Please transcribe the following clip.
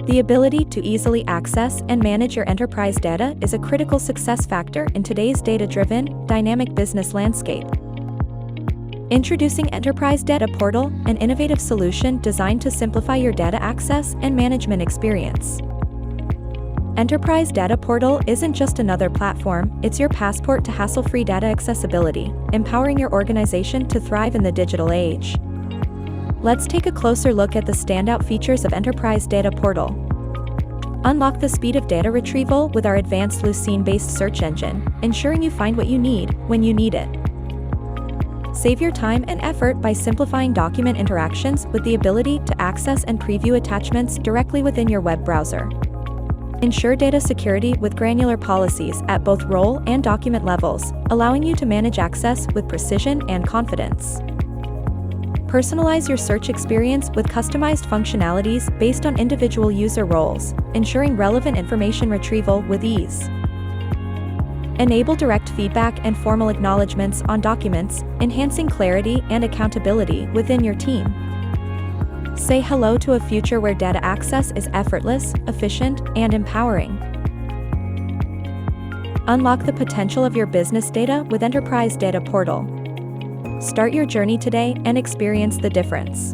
The ability to easily access and manage your enterprise data is a critical success factor in today's data-driven, dynamic business landscape. Introducing Enterprise Data Portal, an innovative solution designed to simplify your data access and management experience. Enterprise Data Portal isn't just another platform, it's your passport to hassle-free data accessibility, empowering your organization to thrive in the digital age. Let's take a closer look at the standout features of Enterprise Data Portal. Unlock the speed of data retrieval with our advanced Lucene-based search engine, ensuring you find what you need, when you need it. Save your time and effort by simplifying document interactions with the ability to access and preview attachments directly within your web browser. Ensure data security with granular policies at both role and document levels, allowing you to manage access with precision and confidence. Personalize your search experience with customized functionalities based on individual user roles, ensuring relevant information retrieval with ease. Enable direct feedback and formal acknowledgements on documents, enhancing clarity and accountability within your team. Say hello to a future where data access is effortless, efficient, and empowering. Unlock the potential of your business data with Enterprise Data Portal. Start your journey today and experience the difference.